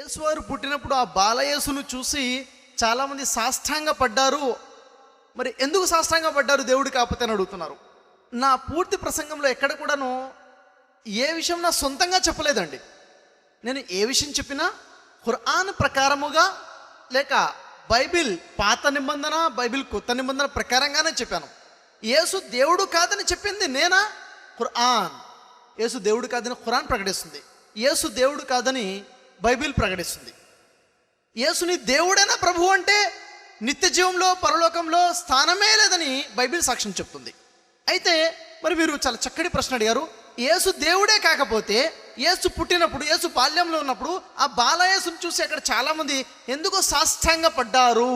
యేసువారు పుట్టినప్పుడు ఆ బాలయేసును చూసి చాలామంది సాష్టాంగ పడ్డారు. మరి ఎందుకు సాష్టాంగ పడ్డారు దేవుడు కాకపోతే అని అడుగుతున్నారు. నా పూర్తి ప్రసంగంలో ఎక్కడ కూడాను ఏ విషయం నా సొంతంగా చెప్పలేదండి. నేను ఏ విషయం చెప్పినా ఖురాన్ ప్రకారముగా లేక బైబిల్ పాత నిబంధన బైబిల్ కొత్త నిబంధన ప్రకారంగానే చెప్పాను. యేసు దేవుడు కాదని చెప్పింది నేనా? ఖురాన్. యేసు దేవుడు కాదని ఖురాన్ ప్రకటిస్తుంది, యేసు దేవుడు కాదని బైబిల్ ప్రకటిస్తుంది. యేసుని దేవుడైన ప్రభు అంటే నిత్య జీవంలో పరలోకంలో స్థానమే లేదని బైబిల్ సాక్ష్యం చెప్తుంది. అయితే మరి మీరు చాలా చక్కటి ప్రశ్న అడిగారు. యేసు దేవుడే కాకపోతే యేసు పుట్టినప్పుడు యేసు బాల్యంలో ఉన్నప్పుడు ఆ బాలయేసును చూసి అక్కడ చాలామంది ఎందుకో సాష్టాంగ పడ్డారు.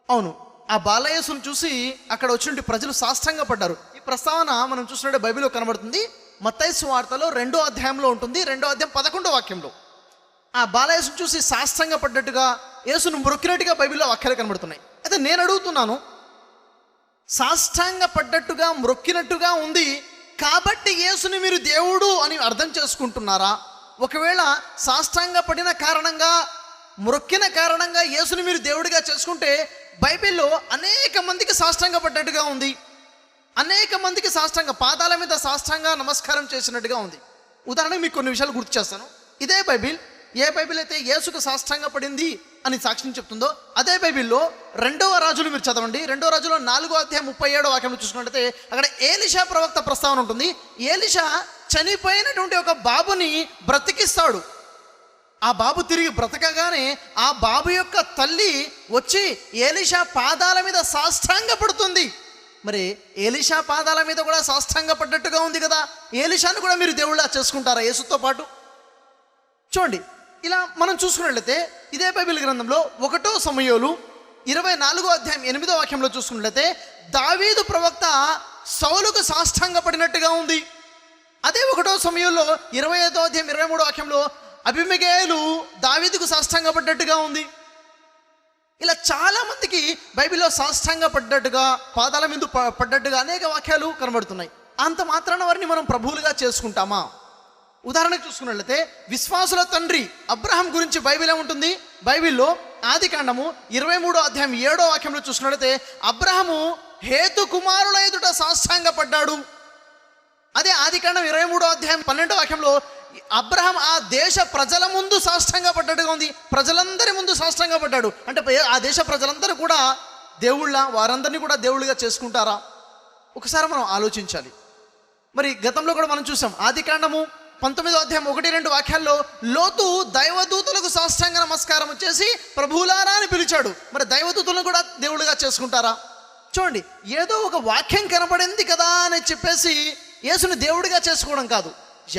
అవును, ఆ బాలయేసును చూసి అక్కడ వచ్చినటువంటి ప్రజలు సాష్టాంగ పడ్డారు. ఈ ప్రస్తావన మనం చూసినట్టే బైబిల్లో కనబడుతుంది. మత్తయి సువార్తలో 2వ అధ్యాయంలో ఉంటుంది, 2వ అధ్యాయం 11వ వాక్యంలో ఆ బాలయేసును చూసి సాష్టాంగ పడ్డట్టుగా యేసును మొక్కినట్టుగా బైబిల్లో వాక్యాలు కనబడుతున్నాయి. అయితే నేను అడుగుతున్నాను, సాష్టాంగ పడ్డట్టుగా మొక్కినట్టుగా ఉంది కాబట్టి యేసుని మీరు దేవుడు అని అర్థం చేసుకుంటున్నారా? ఒకవేళ సాష్టాంగ పడిన కారణంగా మొక్కిన కారణంగా యేసుని మీరు దేవుడిగా చేసుకుంటే బైబిల్లో అనేక మందికి సాష్టాంగ పడ్డట్టుగా ఉంది, అనేక మందికి సాష్టాంగ పాదాల మీద సాష్టాంగ నమస్కారం చేసినట్టుగా ఉంది. ఉదాహరణకు మీకు కొన్ని విషయాలు గుర్తు చేస్తాను. ఇదే బైబిల్, ఏ బైబిల్ అయితే యేసుకు సాష్టాంగ పడింది అని సాక్ష్యం చెప్తుందో అదే బైబిల్లో 2వ రాజులు మీరు చదవండి. 2వ రాజులో 4వ అధ్యాయం 37వ వాక్యంలో చూసుకున్నట్లయితే అక్కడ ఏలిషా ప్రవక్త ప్రస్తావన ఉంటుంది. ఏలిషా చనిపోయినటువంటి ఒక బాబుని బ్రతికిస్తాడు. ఆ బాబు తిరిగి బ్రతకగానే ఆ బాబు యొక్క తల్లి వచ్చి ఏలిషా పాదాల మీద సాష్టాంగ పడుతుంది. మరి ఏలిషా పాదాల మీద కూడా సాష్టాంగ పడ్డట్టుగా ఉంది కదా, ఏలిషాను కూడా మీరు దేవుళ్ళ చేసుకుంటారా యేసుతో పాటు? చూడండి, ఇలా మనం చూసుకున్నట్లయితే ఇదే బైబిల్ గ్రంథంలో 1వ సమూయేలు 24వ అధ్యాయం 8వ వాక్యంలో చూసుకున్నట్లయితే దావీదు ప్రవక్త సౌలుకు సాష్టాంగ పడినట్టుగా ఉంది. అదే 1వ సమూయేలులో 25వ అధ్యాయం 23వ వాక్యంలో అబీమెలెకు దావీదుకు సాష్టాంగ పడ్డట్టుగా ఉంది. ఇలా చాలా మందికి బైబిల్లో సాష్టాంగ పడ్డట్టుగా పాదాల మీద పడ్డట్టుగా అనేక వాక్యాలు కనబడుతున్నాయి. అంత మాత్రాన వారిని మనం ప్రభువులుగా చేసుకుంటామా? ఉదాహరణకు చూసుకున్నట్లయితే విశ్వాసుల తండ్రి అబ్రహాం గురించి బైబిల్ ఏముంటుంది? బైబిల్లో ఆది కాండము 23వ అధ్యాయం 7వ వాక్యంలో చూసుకున్నట్లయితే అబ్రహాము హేతు కుమారుల ఎదుట సాష్టాంగ పడ్డాడు. అదే ఆది కాండం 23వ అధ్యాయం 12వ వాక్యంలో అబ్రహాం ఆ దేశ ప్రజల ముందు సాష్టాంగ పడ్డట్టుగా ఉంది. ప్రజలందరి ముందు సాష్టాంగ పడ్డాడు. అంటే ఆ దేశ ప్రజలందరూ కూడా దేవుళ్ళ, వారందరినీ కూడా దేవుళ్ళుగా చేసుకుంటారా? ఒకసారి మనం ఆలోచించాలి. మరి గతంలో కూడా మనం చూసాం ఆది కాండము 19వ అధ్యాయం 1-2 వాక్యాల్లో లోతు దైవదూతలకు సాష్టాంగ నమస్కారం చేసి ప్రభువులారా అని పిలిచాడు. మరి దైవదూతలను కూడా దేవుళ్ళుగా చేసుకుంటారా? చూడండి, ఏదో ఒక వాక్యం కనపడింది కదా అని చెప్పేసి యేసుని దేవుడిగా చేసుకోవడం కాదు,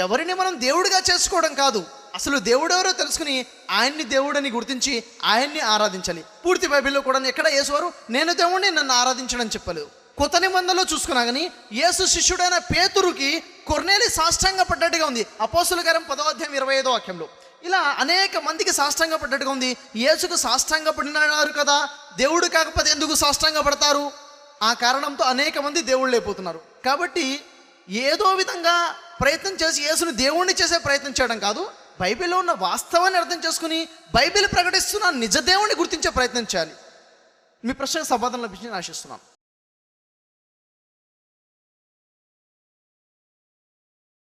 ఎవరిని మనం దేవుడిగా చేసుకోవడం కాదు, అసలు దేవుడెవరో తెలుసుకుని ఆయన్ని దేవుడని గుర్తించి ఆయన్ని ఆరాధించాలి. పూర్తి బైబిల్లో కూడా ఎక్కడ యేసువారు నేను దేవుడిని నన్ను ఆరాధించడం చెప్పలేదు. కొత్త నిబంధనలో చూసుకున్నా కానీ యేసు శిష్యుడైన పేతురుకి కొర్నేలి సాష్టాంగ పడ్డట్టుగా ఉంది. అపోస్తుల కార్యం 10వ అధ్యాయం 25వ వాక్యంలో ఇలా అనేక మందికి సాష్టాంగ పడ్డట్టుగా ఉంది. యేసుకు సాష్టాంగ పడినారు కదా, దేవుడు కాకపోతే ఎందుకు సాష్టాంగ పడతారు? ఆ కారణంతో అనేక మంది దేవుళ్ళు అయిపోతున్నారు. కాబట్టి ఏదో విధంగా ప్రయత్నం చేసి యేసుని దేవుణ్ణి చేసే ప్రయత్నం చేయడం కాదు, బైబిల్లో ఉన్న వాస్తవాన్ని అర్థం చేసుకుని బైబిల్ ప్రకటిస్తున్న నిజ దేవుణ్ణి గుర్తించే ప్రయత్నం చేయాలి. మీ ప్రశ్నకు సమాధానం లభించి ఆశిస్తున్నాను.